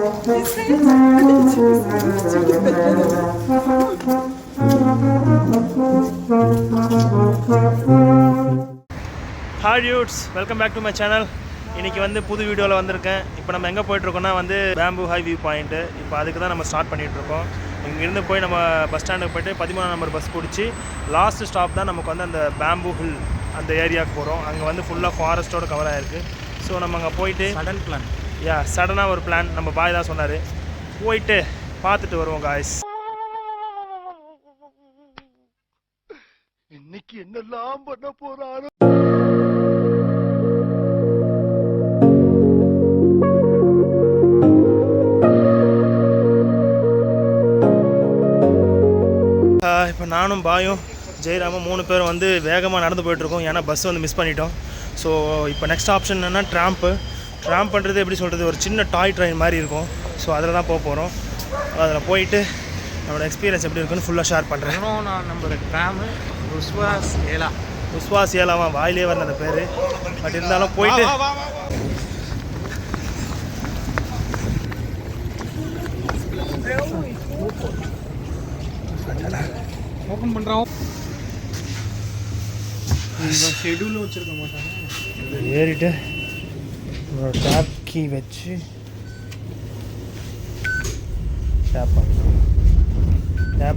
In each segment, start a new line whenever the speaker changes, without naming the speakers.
Hi dudes, welcome back to my channel. இன்றைக்கி வந்து புது வீடியோவில் வந்திருக்கேன். இப்போ நம்ம எங்கே போயிட்டுருக்கோன்னா வந்து பேம்பு ஹை வியூ பாயிண்ட்டு. இப்போ அதுக்கு தான் நம்ம ஸ்டார்ட் பண்ணிகிட்ருக்கோம். இங்கேருந்து போய் நம்ம பஸ் ஸ்டாண்டுக்கு போய்ட்டு 13 நம்பர் பஸ் பிடிச்சி லாஸ்ட் ஸ்டாப் தான் நமக்கு வந்து அந்த பேம்பு ஹில் அந்த ஏரியாவுக்கு போகிறோம். அங்கே வந்து ஃபுல்லாக ஃபாரஸ்ட்டோட கவர் ஆகிருக்கு. ஸோ நம்ம அங்கே போயிட்டு சடன் பிளான் சடனாக ஒரு பிளான் நம்ம பாய் தான் சொன்னார். போயிட்டு பார்த்துட்டு வருவோம் காய்ஸ்.
இன்னைக்கு என்னெல்லாம் பண்ண போறாரோ.
இப்போ நானும் பாயும் ஜெயராமும் 3 பேரும் வந்து வேகமாக நடந்து போயிட்டுருக்கோம். ஏன்னா பஸ் வந்து மிஸ் பண்ணிட்டோம். ஸோ இப்போ நெக்ஸ்ட் ஆப்ஷன் என்னென்னா ட்ராம்ப் பண்ணுறது எப்படி சொல்கிறது, ஒரு சின்ன டாய் ட்ரெயின் மாதிரி இருக்கும். ஸோ அதில் தான் போக போகிறோம். அதில் போயிட்டு நம்மளோட எக்ஸ்பீரியன்ஸ் எப்படி இருக்குன்னு ஃபுல்லாக ஷேர் பண்ணுறேன்.
நம்மளோட ட்ராமு
உஸ்வாஸ் ஏலாவா வாயிலே வரல அந்த பேர். பட் இருந்தாலும் போயிட்டு
ஓப்பன் பண்ணுறோம். ஷெடியூல் வச்சுருக்க மாட்டாங்க.
ஏறிட்டு டேப் கீ வச்சு டேப்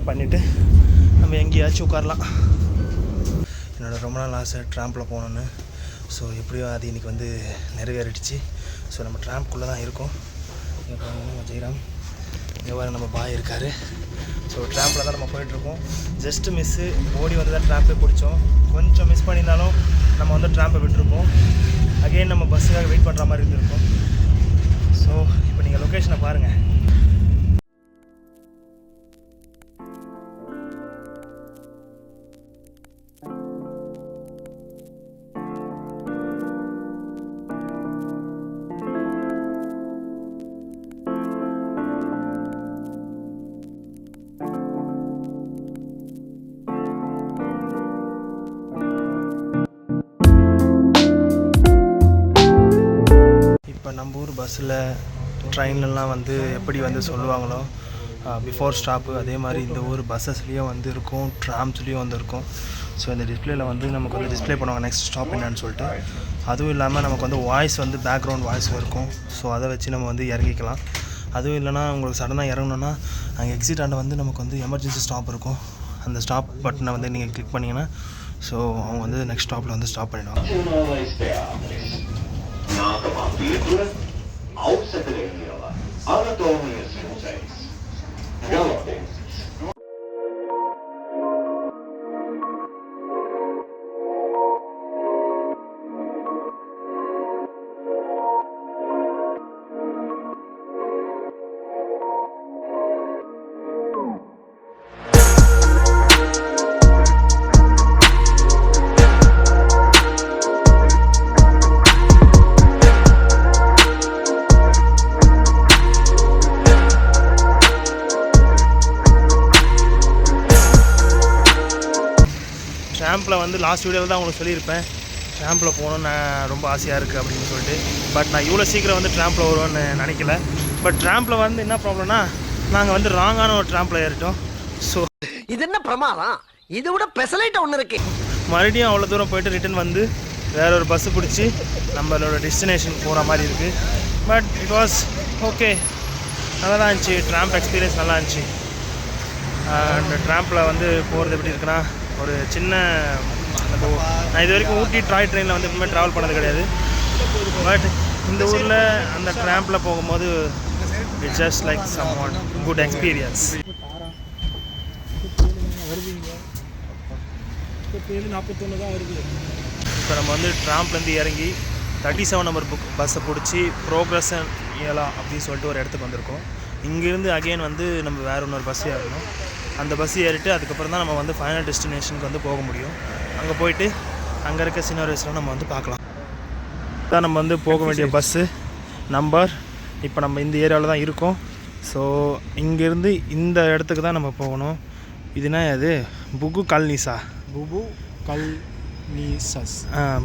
பண்ணிவிட்டு நம்ம எங்கேயாச்சும் உட்காரலாம். என்னோடய ரொம்ப நாள் ஆசை ட்ராம்பில் போகணுன்னு. ஸோ எப்படியோ அது இன்றைக்கி வந்து நிறைவேறிடுச்சு. ஸோ நம்ம ட்ராம்ப்குள்ளே தான் இருக்கோம். இப்போ நம்ம ஜெயராம் இங்கே வர நம்ம பாய் இருக்கார். ஸோ ட்ராம்பில் தான் நம்ம போயிட்டுருக்கோம். ஜஸ்ட்டு மிஸ்ஸு ஓடி வந்து தான் ட்ராம்பே பிடிச்சோம். கொஞ்சம் மிஸ் பண்ணியிருந்தாலும் நம்ம வந்து ட்ராம்பை விட்டுருப்போம். அகெயின் நம்ம பஸ்ஸுக்காக வெயிட் பண்ணுற மாதிரி இருந்திருக்கோம். ஸோ இப்போ நீங்கள் லொக்கேஷனை பாருங்கள். இப்போ நம்ம ஊர் பஸ்ஸில் ட்ரெயின்லலாம் வந்து எப்படி வந்து சொல்லுவாங்களோ பிஃபோர் ஸ்டாப்பு, அதே மாதிரி இந்த ஊர் பஸ்ஸஸ்லேயும் வந்து இருக்கும், ட்ராம்ஸ்லேயும் வந்து இருக்கும். ஸோ இந்த டிஸ்பிளேயில் வந்து நமக்கு வந்து டிஸ்பிளே பண்ணுவாங்க நெக்ஸ்ட் ஸ்டாப் என்னன்னு சொல்லிட்டு. அதுவும் இல்லாமல் நமக்கு வந்து வாய்ஸ் வந்து பேக்ரவுண்ட் வாய்ஸ் இருக்கும். ஸோ அதை வச்சு நம்ம வந்து இறங்கிக்கலாம். அதுவும் இல்லைனா உங்களுக்கு சடனாக இறங்கணுன்னா அங்கே எக்ஸிட் ஆண்ட வந்து நமக்கு வந்து எமர்ஜென்சி ஸ்டாப் இருக்கும். அந்த ஸ்டாப் பட்டனை வந்து நீங்கள் கிளிக் பண்ணிங்கன்னா ஸோ அவங்க வந்து நெக்ஸ்ட் ஸ்டாப்பில் வந்து ஸ்டாப் பண்ணிடுவாங்க. ட்ராம்பில் வந்து லாஸ்ட் வீடியோவில் தான் உங்களுக்கு சொல்லியிருப்பேன் ட்ராம்பில் போகணுன்னு நான் ரொம்ப ஆசையாக இருக்குது அப்படின்னு சொல்லிட்டு. பட் நான் இவ்வளோ சீக்கிரம் வந்து ட்ராம்பில் வருவேன்னு நினைக்கல. பட் ட்ராம்பில் வந்து என்ன ப்ராப்ளம்னா நாங்கள் வந்து ராங்கான ஒரு ட்ராம்பில் ஏறிட்டோம். ஸோ
இது என்ன பிரமாதம், இதை விட பெசலைட் ஒன்று இருக்கு.
மறுபடியும் அவ்வளோ தூரம் போயிட்டு ரிட்டன் வந்து வேற ஒரு பஸ்ஸு பிடிச்சி நம்மளோட டெஸ்டினேஷன் போகிற மாதிரி இருக்குது. பட் இட் வாஸ் ஓகே, நல்லா தான் இருந்துச்சு. ட்ராம்ப் எக்ஸ்பீரியன்ஸ் நல்லா இருந்துச்சு. அந்த ட்ராம்பில் வந்து போகிறது எப்படி இருக்குன்னா ஒரு சின்ன நான் இது வரைக்கும் ஊட்டி டாய் ட்ரெயினில் வந்து எப்பவுமே ட்ராவல் பண்ணது கிடையாது. பட் இந்த ஊரில் அந்த ட்ராம்பில் போகும்போது it's just like some one good experience. இப்போ நம்ம வந்து ட்ராம்ப்லேருந்து இறங்கி 37 நம்பர் பஸ்ஸை பிடிச்சி ப்ரோக்ரஸன் ஏலா அப்படின்னு சொல்லிட்டு ஒரு இடத்துக்கு வந்திருக்கோம். இங்கேருந்து அகெயின் வந்து நம்ம வேறு இன்னொரு பஸ் ஏறணும். அந்த பஸ் ஏறிட்டு அதுக்கப்புறம் தான் நம்ம வந்து ஃபைனல் டெஸ்டினேஷனுக்கு வந்து போக முடியும். அங்கே போயிட்டு அங்கே இருக்க சினாரியோஸ்லாம் நம்ம வந்து பார்க்கலாம். தான் நம்ம வந்து போக வேண்டிய பஸ்ஸு நம்பர். இப்போ நம்ம இந்த ஏரியாவில் தான் இருக்கோம். ஸோ இங்கேருந்து இந்த இடத்துக்கு தான் நம்ம போகணும். இதுனா அது புகு காலனிஸா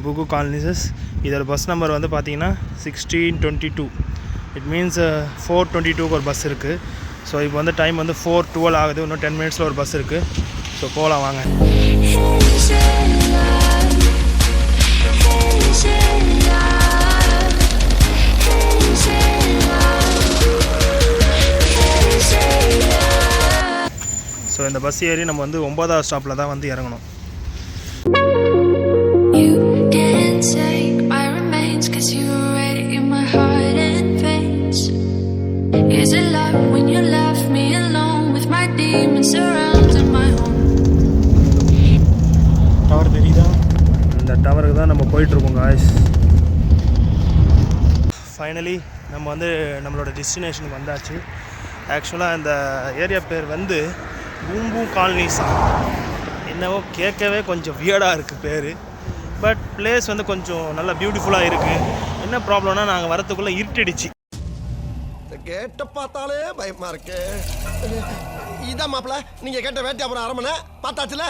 புகு காலனிசஸ். இதோட பஸ் நம்பர் வந்து பார்த்தீங்கன்னா 1622. இட் மீன்ஸ் 4:22 ஒரு பஸ் இருக்குது. ஸோ இப்போ வந்து டைம் வந்து 4:12 ஆகுது. இன்னும் 10 மினிட்ஸில் ஒரு பஸ் இருக்குது. ஸோ போகலாம் வாங்க. ஸோ இந்த பஸ் ஏறி நம்ம வந்து 9வது ஸ்டாப்பில் தான் வந்து இறங்கணும்.
டவர் தெரியுதா?
இந்த டவருக்கு தான் நம்ம போயிட்டுருக்கோம் காய்ஸ். ஃபைனலி நம்ம வந்து நம்மளோட டெஸ்டினேஷனுக்கு வந்தாச்சு. ஆக்சுவலாக இந்த ஏரியா பேர் வந்து பூம்பூ காலனிஸா. என்னவோ கேட்கவே கொஞ்சம் வியர்டாக இருக்குது பேர். பட் பிளேஸ் வந்து கொஞ்சம் நல்லா பியூட்டிஃபுல்லாக இருக்குது. என்ன ப்ராப்ளம்னா நாங்கள் வரத்துக்குள்ளே இருட்டிடுச்சு.
கேட்ட பார்த்தாலே பயமா இருக்கு. இதான் மாப்பிள்ள நீங்க கேட்ட வேட்டை அப்புறம் அரமனை பார்த்தாச்சுல.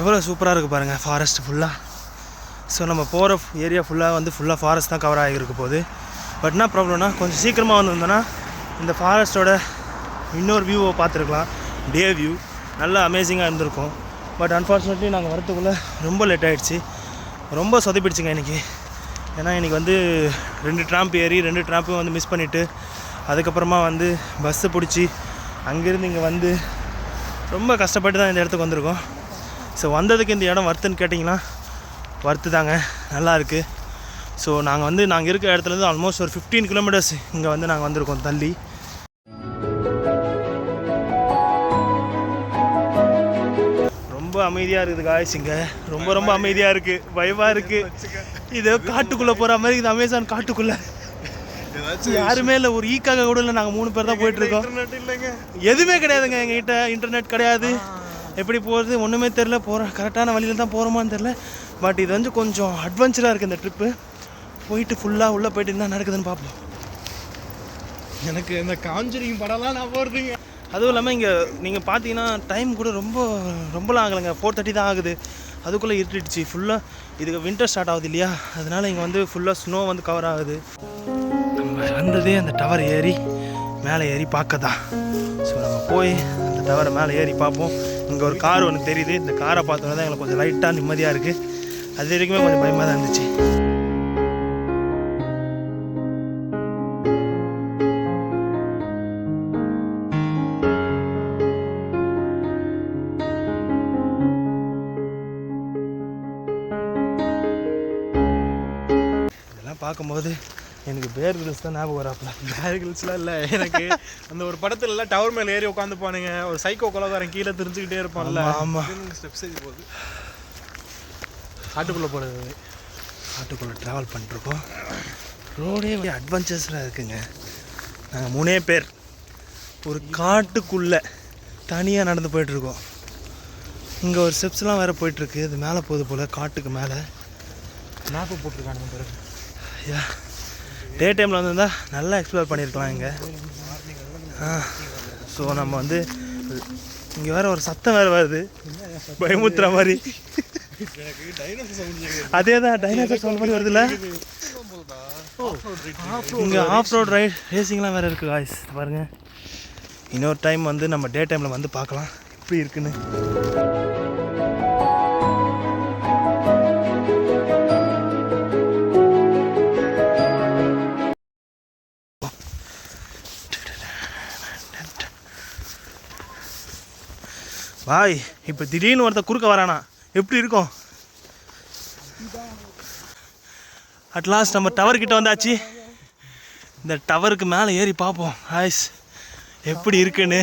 எவ்வளோ சூப்பராக இருக்குது பாருங்கள் ஃபாரஸ்ட் ஃபுல்லாக. ஸோ நம்ம போகிற ஏரியா ஃபுல்லாக வந்து ஃபுல்லாக ஃபாரஸ்ட் தான் கவர் ஆகியிருக்க போகுது. பட் என்ன ப்ராப்ளம்னா கொஞ்சம் சீக்கிரமாக வந்திருந்தோன்னா இந்த ஃபாரஸ்ட்டோட இன்னொரு வியூவை பார்த்துருக்கலாம். டே வியூ நல்லா அமேசிங்காக இருந்திருக்கும். பட் அன்ஃபார்ச்சுனேட்லி நாங்கள் வரத்துக்குள்ளே ரொம்ப லேட் ஆகிடுச்சு. ரொம்ப சொதப்பிடுச்சுங்க இன்றைக்கி. ஏன்னா இன்றைக்கி வந்து 2 ட்ராம்ப் ஏறி 2 ட்ராம்பையும் வந்து மிஸ் பண்ணிவிட்டு அதுக்கப்புறமா வந்து பஸ்ஸு பிடிச்சி அங்கேருந்து இங்கே வந்து ரொம்ப கஷ்டப்பட்டு தான் இந்த இடத்துக்கு வந்திருக்கோம். ஸோ வந்ததுக்கு இந்த இடம் வர்த்துன்னு கேட்டிங்கன்னா வர்த்து தாங்க, நல்லா இருக்குது. ஸோ நாங்கள் இருக்கிற இடத்துலேருந்து ஆல்மோஸ்ட் ஒரு 15 கிலோமீட்டர்ஸ் இங்கே வந்து நாங்கள் வந்திருக்கோம் தள்ளி. ரொம்ப அமைதியாக இருக்குது காய்ஸ். இங்கே ரொம்ப ரொம்ப அமைதியாக இருக்குது, பயமாக இருக்குது. இது காட்டுக்குள்ளே போகிற மாதிரி இது அமேசான் காட்டுக்குள்ளே யாருமே இல்லை. ஒரு ஈக்காக கூட இல்லை. நாங்கள் 3 பேர் தான் போயிட்டுருக்கோம். எதுவுமே கிடையாதுங்க எங்ககிட்ட. இன்டர்நெட் கிடையாது. எப்படி போகிறது ஒன்றுமே தெரில. கரெக்டான வழியில் தான் போகிறோமான்னு தெரில. பட் இது வந்து கொஞ்சம் அட்வென்ச்சராக இருக்குது இந்த ட்ரிப்பு. போயிட்டு ஃபுல்லாக உள்ளே போயிட்டு என்ன நடக்குதுன்னு பார்ப்போம்.
எனக்கு இந்த காஞ்சரிங் படம்லாம் நான் போகிறதுங்க.
அதுவும் இல்லாமல் இங்கே நீங்கள் பார்த்தீங்கன்னா டைம் கூட ரொம்பலாம் ஆகலைங்க. 4:30 தான் ஆகுது. அதுக்குள்ளே இருட்டிடுச்சு ஃபுல்லாக. இதுக்கு வின்டர் ஸ்டார்ட் ஆகுது இல்லையா, அதனால் இங்கே வந்து ஃபுல்லாக ஸ்னோ வந்து கவர் ஆகுது. நம்ம வந்ததே அந்த டவர் ஏறி மேலே ஏறி பார்க்க தான். ஸோ நம்ம போய் அந்த டவரை மேலே ஏறி பார்ப்போம். இங்கே ஒரு கார் ஒன்று தெரியுது. இந்த காரை பார்த்தோன்னா தான் எங்களுக்கு கொஞ்சம் லைட்டாக நிம்மதியாக இருக்குது. அது வரைக்குமே கொஞ்சம் பயமாக தான் இருந்துச்சு. இதெல்லாம் பார்க்கும்போது எனக்கு பேர் கிரில்ஸ் தான் ஞாபகம் வராப்புல.
பேர் கிரில்ஸ்லாம் இல்லை எனக்கு. அந்த ஒரு படத்துல டவர் மேலே ஏறி உட்காந்து போனீங்க, ஒரு சைக்கோ கொலகாரன் கீழே தெரிஞ்சுக்கிட்டே இருப்பான்ல.
ஆமாம்,
ஸ்டெப்ஸ் ஏறி போகுது. காட்டுக்குள்ளே போகிறது.
காட்டுக்குள்ளே ட்ராவல் பண்ணிருக்கோம். ரோடே அட்வென்ச்சர்ஸாக இருக்குங்க. நாங்கள் 3 பேர் ஒரு காட்டுக்குள்ளே தனியாக நடந்து போயிட்டுருக்கோம். இங்கே ஒரு ஸ்டெப்ஸ்லாம் வேறு போயிட்டுருக்கு. இது மேலே போகுது போல் காட்டுக்கு மேலே.
மேப்பு போட்டிருக்கானுங்க பிறகு.
ஐயா டே டைமில் வந்திருந்தால் நல்லா எக்ஸ்ப்ளோர் பண்ணியிருக்கலாம் இங்கே. ஸோ நம்ம வந்து இங்கே வேறு ஒரு சத்தம் வேறு வருது பயமுத்துற மாதிரி. அதே தான் டைனோசர் சவுண்ட் மாதிரி வருதுல்ல. இங்கே ஆஃப் ரோட் ரைட் ரேசிங்லாம் வேறு இருக்குது காய்ஸ். பாருங்கள், இன்னொரு டைம் வந்து நம்ம டே டைமில் வந்து பார்க்கலாம் எப்படி இருக்குன்னு. பாய் இப்போ திடீர்னு ஒருத்தர் குறுக்க வரானா எப்படி இருக்கும்? அட்லாஸ்ட் நம்ம டவர்கிட்ட வந்தாச்சு. இந்த டவருக்கு மேலே ஏறி பார்ப்போம் ஆய்ஸ் எப்படி இருக்குன்னு.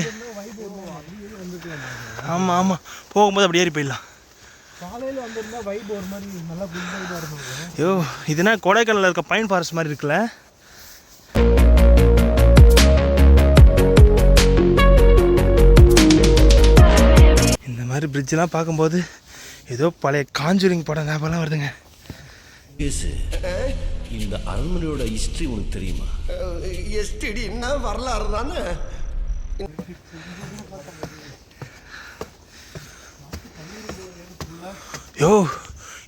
ஆமாம் ஆமாம், போகும்போது அப்படி ஏறி போயிடலாம்.
காலையில் வந்திருந்தா வைப் ஒரு மாதிரி நல்லா குட் வைபாக இருக்கும்.
ஐயோ, இதுனா கொடைக்கானலில் இருக்க பைன் ஃபாரஸ்ட் மாதிரி இருக்குல்ல. இந்த மாதிரி பிரிட்ஜெலாம் பார்க்கும்போது ஏதோ பழைய காஞ்சூரிங் படம் ஞாபகம்லாம் வருதுங்க.
இந்த அரண்மனையோட ஹிஸ்டரி உனக்கு தெரியுமா?
எஸ்டிடி என்ன வரலாறு தானே.
யோ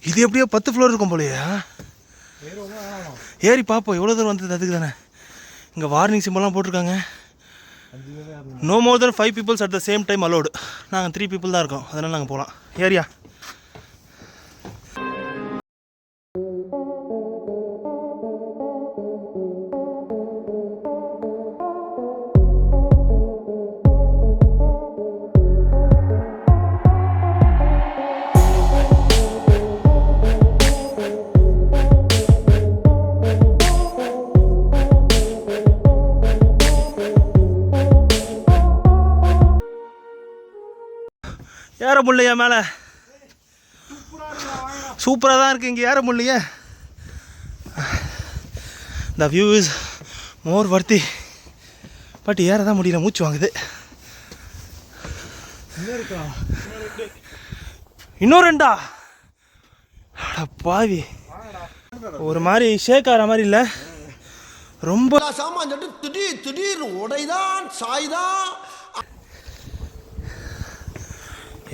இது எப்படியோ 10 ஃப்ளோர் இருக்கும் போலையா? ஏறி பார்ப்போம் எவ்வளோ தூரம் வந்தது. அதுக்கு தானே இங்கே வார்னிங் சிம்பிள்லாம் போட்டிருக்காங்க. No more then 5 peoples at the same time allowed. நாங்கள் 3 பீப்புள் தான் இருக்கோம், அதனால் நாங்கள் போகலாம். ஏரியா ஏற முடியலையா மேலே? சூப்பராக தான் இருக்குது, இங்கே ஏற முடியலையே. த வியூ இஸ் மோர் வர்த்தி, பட் ஏற தான் முடியல, மூச்சு வாங்குது. இன்னும் 2 பாவி, ஒரு மாதிரி ஷேக் ஆகிற மாதிரி இல்லை, ரொம்ப
சாமான் திடீர் உடைதான் சாய்தான்.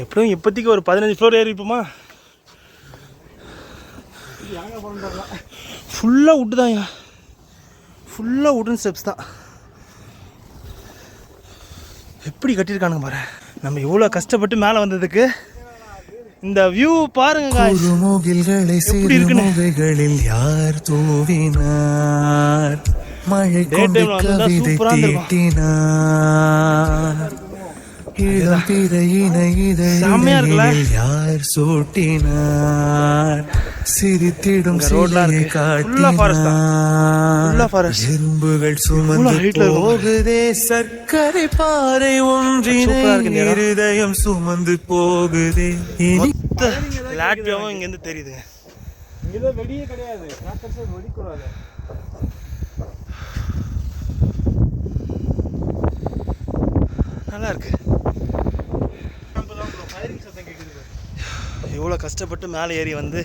எப்படியும் இப்போதைக்கு ஒரு 15 ஃப்ளோர் ஏறி இருப்போமா? ஃபுல்லாக வுட்டு தான், ஃபுல்லாக வுட்டன் ஸ்டெப்ஸ் தான். எப்படி கட்டியிருக்கானுங்க பாரு. நம்ம இவ்வளோ கஷ்டப்பட்டு மேலே வந்ததுக்கு இந்த வியூ பாருங்க. எப்படி இருக்குன்னு
யார் தூவினார் மழை கொண்டு கவிதை தீட்டினார் யார் சூட்டினார் சிரித்திடும் எறும்புகள் சுமந்து போகுதே சர்க்கரை பாறை ஒன்றினை இருதயம் சுமந்து போகுதே.
லாட்வியாவும் இங்கேருந்து தெரியுதுங்க.
வெடியே கிடையாது, வெடிக்கூடாது.
நல்லா இருக்கு. இவ்வளோ கஷ்டப்பட்டு மேலே ஏறி வந்து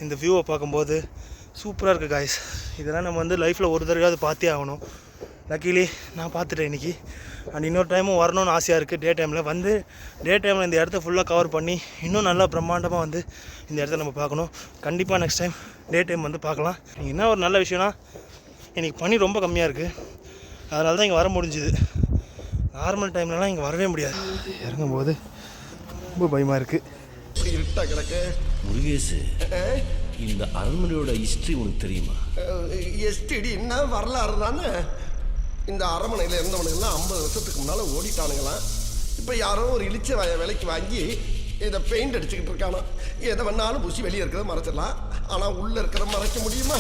இந்த வியூவை பார்க்கும்போது சூப்பராக இருக்குது காய்ஸ். இதெல்லாம் நம்ம வந்து லைஃப்பில் ஒரு தடவையாவது பார்த்தே ஆகணும். லக்கிலி நான் பார்த்துட்டேன் இன்றைக்கி. அண்ட் இன்னொரு டைமும் வரணும்னு ஆசையாக இருக்குது. டே டைமில் வந்து இந்த இடத்த ஃபுல்லாக கவர் பண்ணி இன்னும் நல்லா பிரம்மாண்டமாக வந்து இந்த இடத்த நம்ம பார்க்கணும். கண்டிப்பாக நெக்ஸ்ட் டைம் டே டைம் வந்து பார்க்கலாம். என்ன ஒரு நல்ல விஷயம்னா இன்றைக்கி பனி ரொம்ப கம்மியாக இருக்குது, அதனால தான் இங்கே வர முடிஞ்சுது. நார்மல் டைம்லலாம் இங்கே வரவே முடியாது. இறங்கும்போது ரொம்ப பயமாக இருக்குது.
இருட்டா கிடக்கு.
முருகேசு, இந்த அரண்மனையோட ஹிஸ்ட்ரி உனக்கு தெரியுமா?
எஸ்டிடி என்ன வரலாறு தானே. இந்த அரண்மனையில் இருந்தவனுங்கெல்லாம் 50 வருஷத்துக்கு முன்னால் ஓடிட்டானுங்களாம். இப்போ யாரோ ஒரு இழிச்ச விலைக்கு வாங்கி இதை பெயிண்ட் அடிச்சுக்கிட்டு இருக்கானா. எதை வேணாலும் பூசி வெளியே இருக்கிறத மறைச்சிடலாம், ஆனால் உள்ளே இருக்கிறத மறைக்க முடியுமா?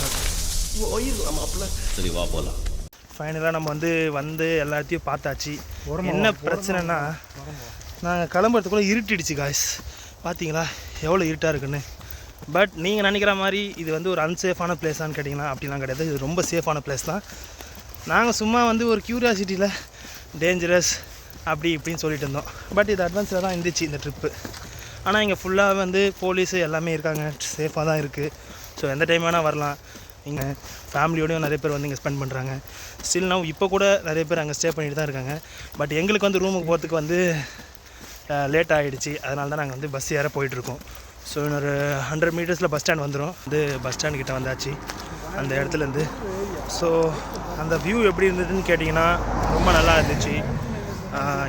போயிடலாம் மாப்பிள்ள.
சரி வா போகலாம்.
ஃபைனலாக நம்ம வந்து எல்லாத்தையும் பார்த்தாச்சு. என்ன பிரச்சனைனா நாங்கள் கிளம்புறதுக்குள்ளே இருட்டிடுச்சு காய்ஸ். பார்த்தீங்களா எவ்வளோ இருட்டாக இருக்குன்னு. பட் நீங்கள் நினைக்கிற மாதிரி இது வந்து ஒரு அன்சேஃபான பிளேஸான்னு கேட்டிங்கன்னா அப்படிலாம் கிடையாது. இது ரொம்ப சேஃபான பிளேஸ் தான். நாங்கள் சும்மா வந்து ஒரு க்யூரியாசிட்டியில் டேஞ்சரஸ் அப்படி இப்படின்னு சொல்லிட்டு இருந்தோம். பட் இது அட்வான்ஸில் தான் இருந்துச்சு இந்த ட்ரிப்பு. ஆனால் இங்கே ஃபுல்லாக வந்து போலீஸு எல்லாமே இருக்காங்க, சேஃபாக தான் இருக்குது. ஸோ எந்த டைம் வேணால் வரலாம். இங்கே ஃபேமிலியோடையும் நிறைய பேர் வந்து இங்கே ஸ்பெண்ட் பண்ணுறாங்க. ஸ்டில் நவ் இப்போ கூட நிறைய பேர் அங்கே ஸ்டே பண்ணிட்டு தான் இருக்காங்க. பட் எங்களுக்கு வந்து ரூமுக்கு போகிறதுக்கு வந்து லேட் ஆகிடுச்சு. அதனால தான் நாங்கள் வந்து பஸ் ஏற போயிட்டுருக்கோம். ஸோ இன்னொரு 100 மீட்டர்ஸில் பஸ் ஸ்டாண்ட் வந்துடும். பஸ் ஸ்டாண்ட் கிட்டே வந்தாச்சு அந்த இடத்துலேருந்து. ஸோ அந்த வியூ எப்படி இருந்ததுன்னு கேட்டிங்கன்னா ரொம்ப நல்லா இருந்துச்சு.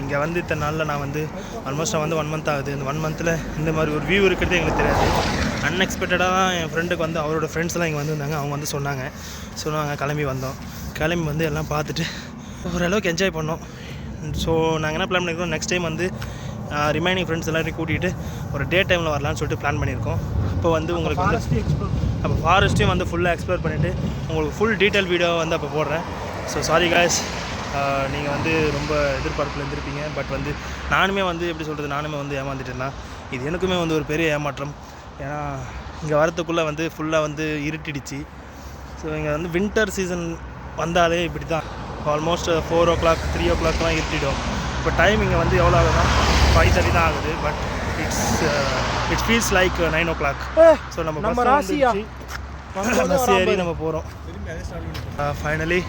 இங்கே வந்து இத்தனை நாளில் நான் வந்து ஆல்மோஸ்ட் நான் வந்து 1 மந்த் ஆகுது. இந்த 1 மந்தில் இந்த மாதிரி ஒரு வியூ இருக்கிறதே எங்களுக்கு தெரியாது. அன்எக்ஸ்பெக்டடாக தான் என் ஃப்ரெண்டுக்கு வந்து அவரோட ஃப்ரெண்ட்ஸ்லாம் இங்கே வந்திருந்தாங்க. அவங்க வந்து சொன்னாங்க. ஸோ நாங்கள் கிளம்பி வந்தோம். கிளம்பி வந்து எல்லாம் பார்த்துட்டு ஓரளவுக்கு என்ஜாய் பண்ணோம். ஸோ நாங்கள் என்ன பிளான் பண்ணியிருக்கோம், நெக்ஸ்ட் டைம் வந்து ரிமைனிங் ஃப்ரெண்ட்ஸ் எல்லாரையும் கூட்டிகிட்டு ஒரு டே டைமில் வரலான்னு சொல்லிட்டு பிளான் பண்ணியிருக்கோம். இப்போ வந்து உங்களுக்கு வந்து அப்போ ஃபாரஸ்ட்டையும் வந்து ஃபுல்லாக எக்ஸ்ப்ளோர் பண்ணிவிட்டு உங்களுக்கு ஃபுல் டீட்டெயில் வீடியோ வந்து அப்போ போடுறேன். ஸோ சாரி காய்ஸ், நீங்கள் வந்து ரொம்ப எதிர்பார்ப்பில் இருந்திருப்பீங்க. பட் வந்து நானுமே வந்து எப்படி சொல்கிறது, நானுமே வந்து ஏமாந்துட்டேன்னா இது எனக்குமே வந்து ஒரு பெரிய ஏமாற்றம். ஏன்னா இங்கே வரத்துக்குள்ளே வந்து ஃபுல்லாக வந்து இருட்டிடுச்சு. ஸோ இங்கே வந்து வின்டர் சீசன் வந்தாலே இப்படி தான். Almost 4 o'clock 3 o'clockலாம் இருட்டிடும். இப்போ டைம் இங்கே வந்து எவ்வளோ ஆகுதுன்னா 5:30 தான் ஆகுது. But it's feels like 9 o'clock. So நம்ம ராசி ஏறி நம்ம போகிறோம். ஃபைனலி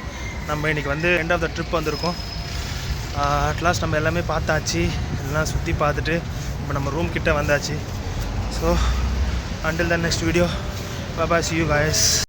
நம்ம இன்றைக்கி வந்து எண்ட் ஆஃப் த ட்ரிப் வந்திருக்கோம். அட்லாஸ்ட் நம்ம எல்லாமே பார்த்தாச்சு. எல்லாம் சுற்றி பார்த்துட்டு இப்போ நம்ம ரூம் கிட்டே வந்தாச்சு. So until the next video, bye bye, see you guys.